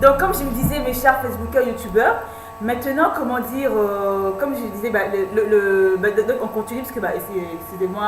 Donc, comme je me disais, mes chers Facebookers, YouTubeurs, maintenant, comment dire, comme je disais, donc on continue parce que, excusez-moi,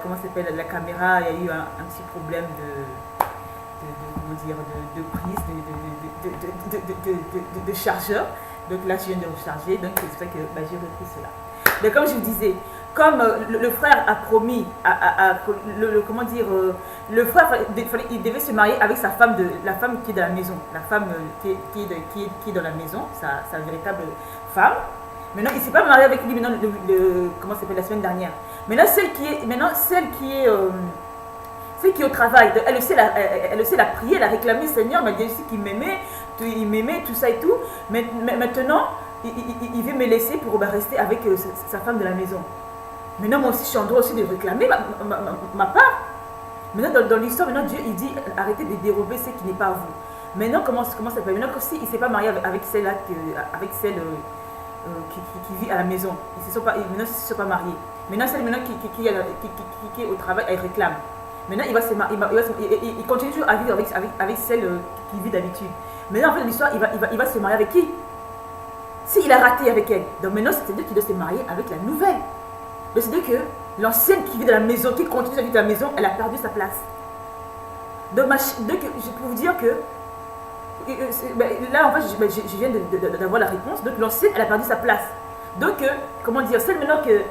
comment ça s'appelle, la caméra, il y a eu un petit problème comment dire, de prise, de chargeur. Donc là, je viens de recharger, donc c'est pour ça que j'ai repris cela. Mais comme je vous disais, comme le frère a promis, comment dire, le frère, il devait se marier avec sa femme, la femme qui est dans la maison, la femme qui est dans la maison, sa véritable femme. Maintenant, il ne s'est pas marié avec lui, maintenant, comment ça s'appelle, la semaine dernière. Maintenant, celle qui est au travail, elle aussi l'a prié, elle a réclamé, Seigneur, m'a dit aussi qu'il m'aimait, tout ça et tout. Mais maintenant, il veut me laisser pour rester avec sa femme de la maison. Maintenant, moi aussi, je suis en droit aussi de réclamer ma part. Maintenant, dans l'histoire, maintenant, Dieu, il dit, arrêtez de dérober ce qui n'est pas à vous. Maintenant, comment ça s'appelle? Maintenant, s'il ne s'est pas marié avec celle qui vit à la maison, maintenant, ils ne se sont pas mariés. Maintenant, celle qui est au travail, elle réclame. Maintenant, il continue toujours à vivre avec celle qui vit d'habitude. Maintenant, en fait, l'histoire, il va se marier avec qui? S'il a raté avec elle. Donc maintenant, c'est-à-dire qu'il doit se marier avec la nouvelle. Donc c'est-à-dire que l'ancienne qui vit dans la maison, qui continue à vivre dans la maison, elle a perdu sa place. Donc je peux vous dire que là, en fait, je viens d'avoir la réponse. Donc l'ancienne, elle a perdu sa place. Donc, comment dire, celle maintenant que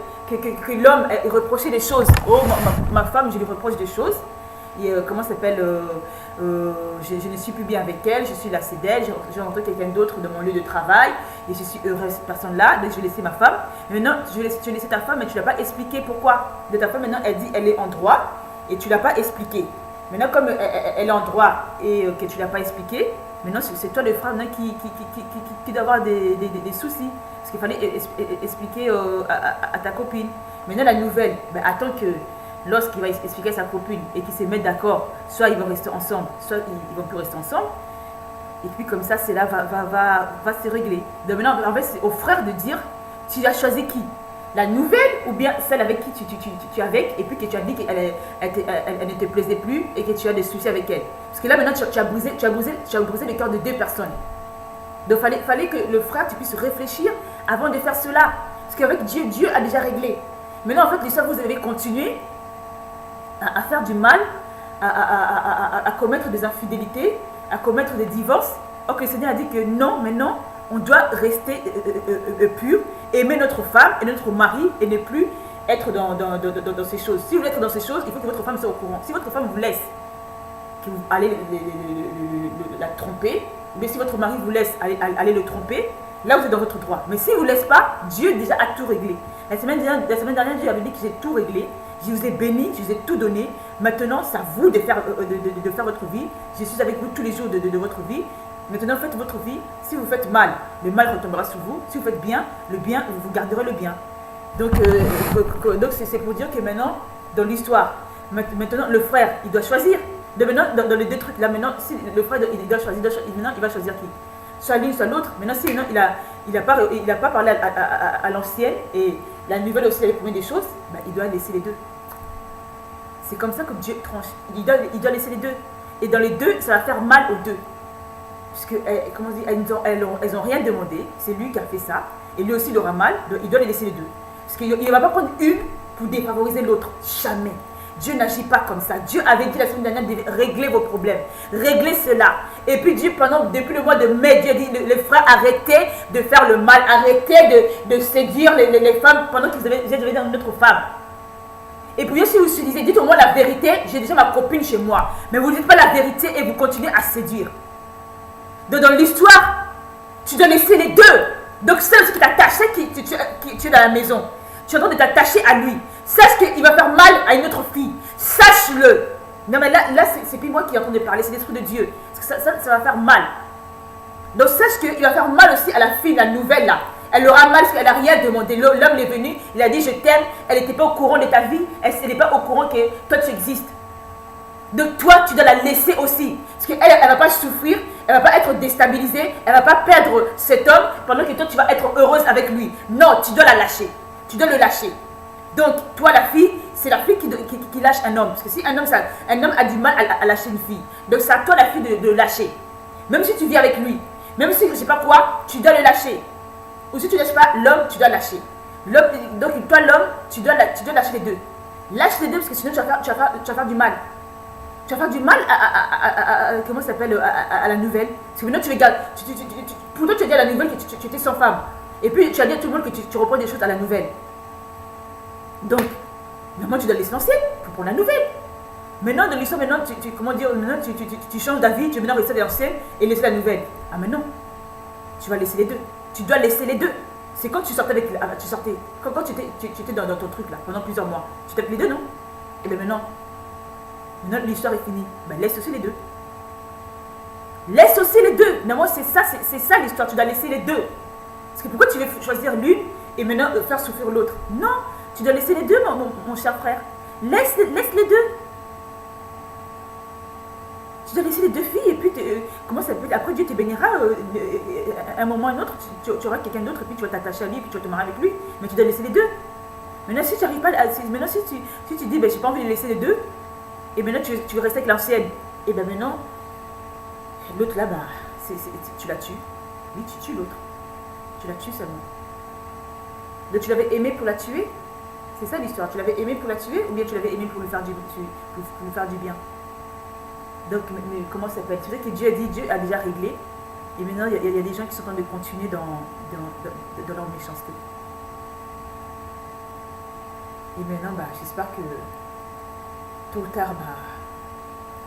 l'homme reprochait des choses. Oh, ma femme, je lui reproche des choses. Et comment ça s'appelle, je ne suis plus bien avec elle, je suis lassée d'elle, j'ai rencontré quelqu'un d'autre dans mon lieu de travail et je suis heureuse cette personne-là, donc je vais laisser ma femme. Maintenant, tu as laissé ta femme, mais tu ne l'as pas expliqué pourquoi. De ta femme, maintenant, elle dit elle est en droit et tu ne l'as pas expliqué. Maintenant, comme elle est en droit et que tu ne l'as pas expliqué, maintenant, c'est toi le frère qui doit avoir des soucis. Parce qu'il fallait expliquer à ta copine. Maintenant, la nouvelle, attends que lorsqu'il va expliquer à sa copine et qu'ils se mettent d'accord, soit ils vont rester ensemble, soit ils ne vont plus rester ensemble. Et puis comme ça, cela va se régler. Donc maintenant, en fait, c'est au frère de dire, tu as choisi qui? La nouvelle ou bien celle avec qui tu es avec et puis que tu as dit qu'elle ne te plaisait plus et que tu as des soucis avec elle. Parce que là, maintenant, tu as brisé le cœur de deux personnes. Donc il fallait que le frère, tu puisses réfléchir avant de faire cela. Parce qu'avec Dieu, Dieu a déjà réglé. Maintenant, en fait, l'histoire, vous devez continuer à faire du mal, à commettre des infidélités, à commettre des divorces. Or que le Seigneur a dit que non, maintenant, on doit rester pur, aimer notre femme et notre mari et ne plus être dans ces choses. Si vous voulez être dans ces choses, il faut que votre femme soit au courant. Si votre femme vous laisse, que vous allez la tromper, mais si votre mari vous laisse aller le tromper, là vous êtes dans votre droit. Mais s'il ne vous laisse pas, Dieu déjà a tout réglé. La semaine dernière, Dieu avait dit que j'ai tout réglé. Je vous ai béni, je vous ai tout donné. Maintenant, c'est à vous de faire votre vie. Je suis avec vous tous les jours de votre vie. Maintenant, faites votre vie. Si vous faites mal, le mal retombera sur vous. Si vous faites bien, vous garderez le bien. Donc c'est pour dire que maintenant, dans l'histoire, maintenant, le frère, il doit choisir. De maintenant, dans les deux trucs, là, maintenant, si le frère, il doit choisir, maintenant, il va choisir qui? Soit l'une, soit l'autre. Maintenant, si il n'a pas parlé à l'ancienne et la nouvelle aussi, elle promet des choses, il doit laisser les deux. C'est comme ça que Dieu tranche. Il doit laisser les deux. Et dans les deux, ça va faire mal aux deux. Puisque, comment dire, elles n'ont rien demandé. C'est lui qui a fait ça. Et lui aussi, il aura mal. Donc, il doit les laisser les deux. Parce qu'il ne va pas prendre une pour défavoriser l'autre. Jamais. Dieu n'agit pas comme ça. Dieu avait dit la semaine dernière de régler vos problèmes. Régler cela. Et puis Dieu, depuis le mois de mai, Dieu dit, les frères, arrêtez de faire le mal. Arrêtez de séduire les femmes pendant qu'ils devaient dans notre femme. Et puis si vous se disez, dites au moins la vérité, j'ai déjà ma copine chez moi. Mais vous ne dites pas la vérité et vous continuez à séduire. Donc dans l'histoire, tu dois laisser les deux. Donc c'est ce qui t'attache, qui est dans la maison. Tu es en train de t'attacher à lui. Sache qu'il va faire mal à une autre fille. Sache-le. Non mais là c'est plus moi qui est en train de parler, c'est l'esprit de Dieu. Parce que ça va faire mal. Donc sache qu'il va faire mal aussi à la fille, la nouvelle là. Elle aura mal parce qu'elle n'a rien demandé. L'homme est venu, il a dit je t'aime. Elle n'était pas au courant de ta vie. Elle n'est pas au courant que toi tu existes. Donc toi tu dois la laisser aussi. Parce qu'elle ne va pas souffrir, elle ne va pas être déstabilisée, elle ne va pas perdre cet homme pendant que toi tu vas être heureuse avec lui. Non, tu dois la lâcher. Tu dois le lâcher. Donc toi la fille, c'est la fille qui lâche un homme. Parce que si un homme a du mal à lâcher une fille. Donc c'est à toi la fille de lâcher. Même si tu vis avec lui, même si je sais pas quoi, tu dois le lâcher. Ou si tu ne lâches pas l'homme, tu dois lâcher. Donc toi l'homme, tu dois lâcher les deux. Lâche les deux parce que sinon tu vas faire du mal. Tu vas faire du mal comment ça s'appelle, à la nouvelle. Parce que maintenant tu regardes, pour toi tu as dit à la nouvelle que tu étais sans femme. Et puis tu as dit à tout le monde que tu reprends des choses à la nouvelle. Donc, maintenant tu dois laisser l'ancienne pour prendre la nouvelle. Maintenant, dans l'histoire, maintenant, tu changes d'avis, tu veux maintenant rester à l'ancienne et laisser la nouvelle. Ah mais non, tu vas laisser les deux. Tu dois laisser les deux. C'est quand tu sortais quand tu étais dans ton truc là, pendant plusieurs mois. Tu t'appelles les deux, non? Et bien maintenant l'histoire est finie. Ben laisse aussi les deux. Laisse aussi les deux. Non, c'est ça l'histoire, tu dois laisser les deux. Parce que pourquoi tu veux choisir l'une et maintenant faire souffrir l'autre? Non, tu dois laisser les deux, mon cher frère. Laisse les deux. Tu dois laisser les deux filles et puis comment ça peut être? Après Dieu te bénira un moment ou un autre, tu auras quelqu'un d'autre et puis tu vas t'attacher à lui et puis tu vas te marier avec lui. Mais tu dois laisser les deux. Maintenant si tu n'arrives pas maintenant si tu dis ben j'ai pas envie de laisser les deux et maintenant tu veux rester avec l'ancienne et ben maintenant l'autre là bah tu la tues. Oui, tu tues l'autre. Tu la tues seulement. Donc tu l'avais aimé pour la tuer? C'est ça l'histoire. Tu l'avais aimé pour la tuer ou bien tu l'avais aimé pour lui faire du bien? Donc, mais comment ça s'appelle? Tu sais que Dieu a déjà réglé. Et maintenant, il y a des gens qui sont en train de continuer dans leur méchanceté. Et maintenant, bah, j'espère que tôt ou tard, bah,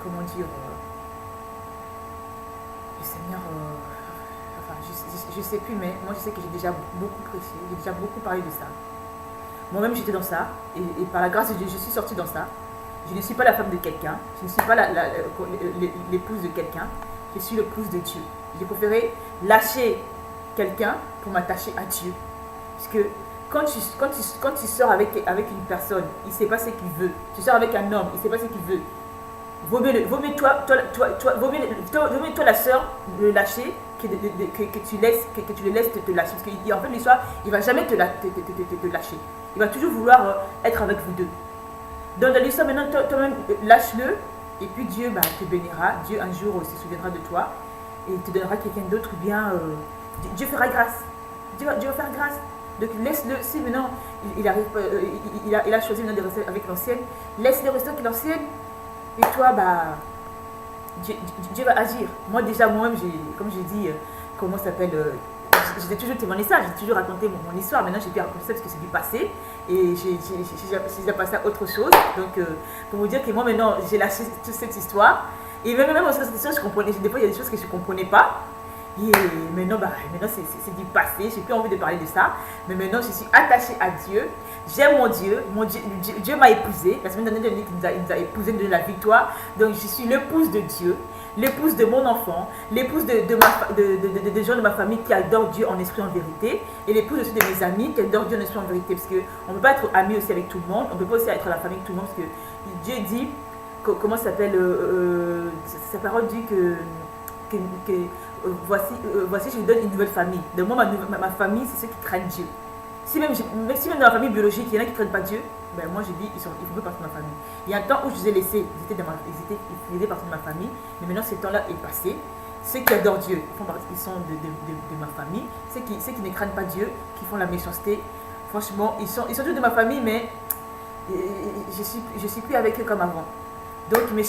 comment dire, le Seigneur, enfin, je sais plus, mais moi je sais que j'ai déjà beaucoup prêché, j'ai déjà beaucoup parlé de ça. Moi-même, j'étais dans ça, et par la grâce de Dieu, je suis sortie dans ça. Je ne suis pas la femme de quelqu'un, je ne suis pas l'épouse de quelqu'un, je suis l'épouse de Dieu. J'ai préféré lâcher quelqu'un pour m'attacher à Dieu. Parce que quand tu sors avec une personne, il ne sait pas ce qu'il veut. Tu sors avec un homme, il ne sait pas ce qu'il veut. Vaut mieux toi la sœur le lâcher que tu le laisses te lâcher. Parce qu'en fait l'histoire, il ne va jamais te lâcher. Il va toujours vouloir être avec vous deux. Donc dans l'histoire maintenant, toi-même lâche-le. Et puis Dieu te bénira. Dieu un jour se souviendra de toi. Et il te donnera quelqu'un d'autre ou bien Dieu fera grâce. Dieu va faire grâce. Donc laisse-le. Si maintenant il a choisi maintenant de rester avec l'ancienne, laisse-le rester avec l'ancienne. Et toi, Dieu va agir. Moi-même, comme j'ai dit, comment ça s'appelle, j'ai toujours témoigné ça, j'ai toujours raconté mon histoire. Maintenant, j'ai pu raconter ça parce que c'est du passé. Et j'ai passé à autre chose. Donc, pour vous dire que moi, maintenant, j'ai lâché toute cette histoire. Et même dans cette histoire, je comprenais. Des fois, il y a des choses que je ne comprenais pas. Et maintenant, c'est du passé. J'ai plus envie de parler de ça. Mais maintenant, je suis attachée à Dieu. J'aime mon Dieu. Dieu m'a épousée. La semaine dernière, il nous a épousés de la victoire. Donc, je suis l'épouse de Dieu, l'épouse de mon enfant, l'épouse des gens de ma famille qui adorent Dieu en esprit en vérité, et l'épouse aussi de mes amis qui adorent Dieu en esprit en vérité. Parce qu'on ne peut pas être amis aussi avec tout le monde. On ne peut pas aussi être la famille avec tout le monde. Parce que Dieu dit, comment ça s'appelle, sa parole dit que voici, je vous donne une nouvelle famille. Donc moi, ma famille, c'est ceux qui craignent Dieu. Si même dans la famille biologique, il y en a qui ne craignent pas Dieu, moi je dis, ils font partie de ma famille. Il y a un temps où je les ai laissés, ils faisaient partie de ma famille, mais maintenant ce temps-là est passé. Ceux qui adorent Dieu, ils sont de ma famille. Ceux qui ne craignent pas Dieu, qui font la méchanceté, franchement, ils sont tous de ma famille, mais je suis plus avec eux comme avant. Donc mes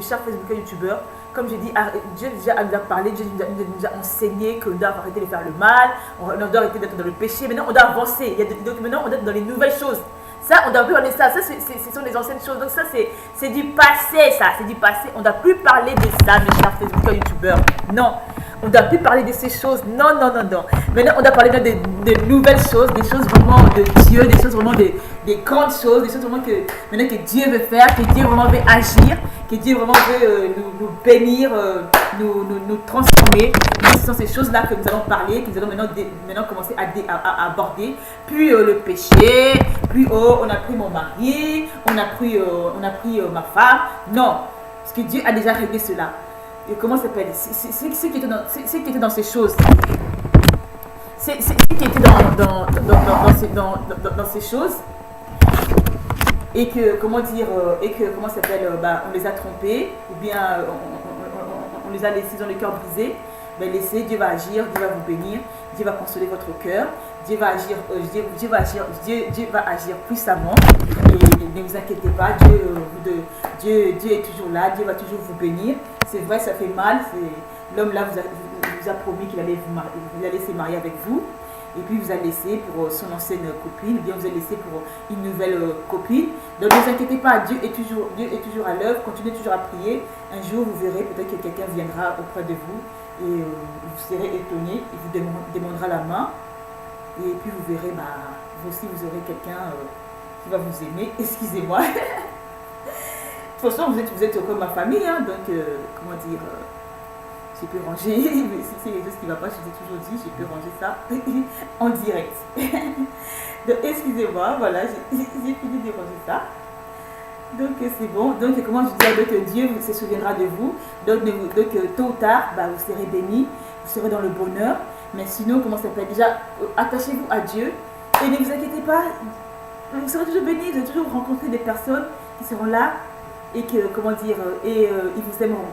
chers Facebookers, youtubeurs, comme j'ai dit, Dieu déjà nous a parlé, Dieu nous a enseigné qu'on doit arrêter de faire le mal, on doit arrêter d'être dans le péché. Maintenant on doit avancer, donc maintenant on doit être dans les nouvelles choses. Ça, on ne doit plus parler de ça, ce sont les anciennes choses. Donc ça, c'est du passé, ça, c'est du passé. On ne doit plus parler de ça, mes chers Facebookers, youtubeurs. Non, on ne doit plus parler de ces choses. Non. Maintenant, on doit parler de nouvelles choses, des choses vraiment de Dieu, des choses vraiment des grandes choses, des choses vraiment que Dieu veut faire, que Dieu vraiment veut agir, que Dieu vraiment veut nous bénir, nous transformer. Donc, ce sont ces choses-là que nous allons parler, que nous allons maintenant commencer à aborder. Puis le péché, puis on a pris mon mari, on a pris ma femme. Non, parce que Dieu a déjà réglé cela. Et comment ça s'appelle? C'est qui était dans ces choses. C'est qui était dans ces choses. Et que, comment ça s'appelle, on les a trompés, ou bien on les a laissés dans le cœur brisé, mais laissez, Dieu va agir, Dieu va vous bénir, Dieu va consoler votre cœur, Dieu va agir, Dieu va agir puissamment. Et ne vous inquiétez pas, Dieu est toujours là, Dieu va toujours vous bénir. C'est vrai, ça fait mal, l'homme là vous a promis qu'il allait se marier avec vous. Et puis vous a laissé pour son ancienne copine, ou bien vous a laissé pour une nouvelle copine. Donc ne vous inquiétez pas, Dieu est toujours à l'œuvre, continuez toujours à prier. Un jour vous verrez peut-être que quelqu'un viendra auprès de vous et vous serez étonné, il vous demandera la main. Et puis vous verrez, vous aussi vous aurez quelqu'un qui va vous aimer. Excusez-moi. De toute façon, vous êtes comme ma famille, hein, donc comment dire, je peux ranger, mais si c'est quelque chose qui ne va pas, je vous ai toujours dit, je peux ranger ça en direct. Donc excusez-moi, voilà, j'ai fini de ranger ça. Donc c'est bon. Donc comment je disais, donc Dieu se souviendra de vous. Donc tôt ou tard, vous serez bénis, vous serez dans le bonheur. Mais sinon, comment ça s'appelle, déjà, attachez-vous à Dieu et ne vous inquiétez pas, vous serez toujours bénis, vous allez toujours rencontrer des personnes qui seront là et que, comment dire, ils vous aimeront.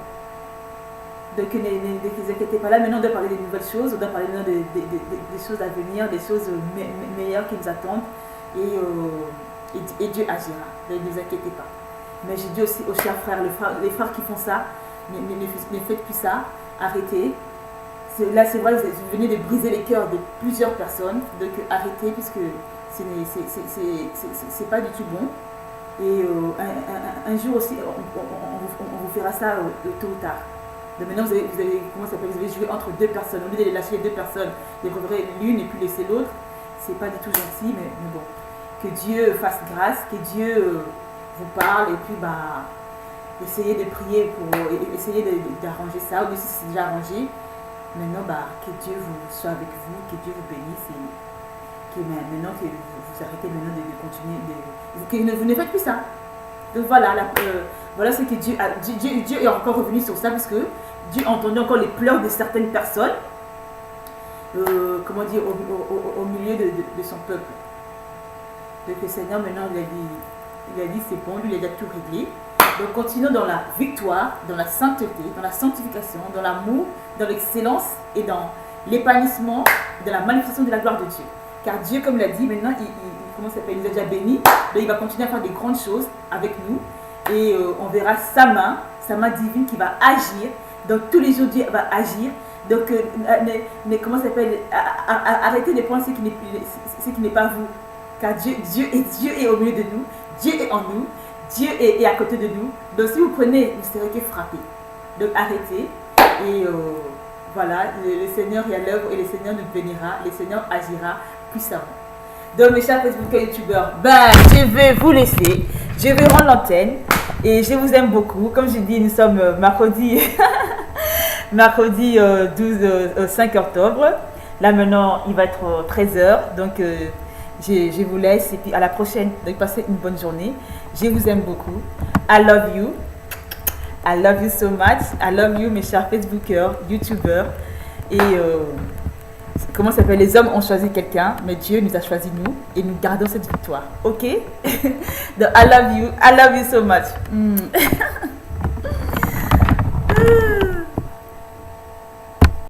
Donc ne vous inquiétez pas, là maintenant on doit parler des nouvelles choses, on doit parler maintenant des choses à venir, des choses meilleures qui nous attendent et Dieu agira, ne vous inquiétez pas. Mais j'ai dit aussi aux chers frères, les frères qui font ça, ne faites plus ça, arrêtez. Là c'est vrai, vous venez de briser les cœurs de plusieurs personnes, donc arrêtez puisque c'est pas du tout bon. Et un jour aussi, on vous fera ça tôt ou tard. Donc maintenant, vous avez joué entre deux personnes. Au lieu de lâcher les deux personnes, de reverrer l'une et puis laisser l'autre, c'est pas du tout gentil, mais bon. Que Dieu fasse grâce, que Dieu vous parle et puis essayez de prier pour essayer d'arranger ça, ou bien si c'est déjà arrangé. Maintenant, que Dieu soit avec vous, que Dieu vous bénisse et que maintenant que vous arrêtez maintenant de continuer, que vous ne faites plus ça. Donc voilà, voilà ce que Dieu est encore revenu sur ça, parce que Dieu a entendu encore les pleurs de certaines personnes, comment dire, au milieu de son peuple. Donc le Seigneur maintenant il a dit c'est bon, lui il a déjà tout réglé. Donc continuons dans la victoire, dans la sainteté, dans la sanctification, dans l'amour, dans l'excellence et dans l'épanouissement, dans la manifestation de la gloire de Dieu. Car Dieu, comme l'a dit, maintenant il nous a déjà bénis, donc il va continuer à faire des grandes choses avec nous et on verra sa main divine qui va agir. Donc tous les jours Dieu va agir. Donc comment ça s'appelle, arrêtez de prendre ce qui n'est pas vous, car Dieu est au milieu de nous, Dieu est en nous, Dieu est à côté de nous. Donc si vous prenez, vous serez que frappé. Donc arrêtez et voilà, le Seigneur est à l'œuvre et le Seigneur nous bénira, le Seigneur agira puissamment. Donc mes chers Facebook et YouTubeurs, je vais vous laisser, je vais rendre l'antenne et je vous aime beaucoup. Comme je dis, nous sommes mercredi 5 octobre. Là maintenant, il va être 13h, donc je vous laisse et puis à la prochaine. Donc passez une bonne journée. Je vous aime beaucoup. I love you. I love you so much. I love you mes chers Facebookers, YouTubeurs. Et comment ça s'appelle, les hommes ont choisi quelqu'un, mais Dieu nous a choisi nous et nous gardons cette victoire. Ok? Donc I love you so much.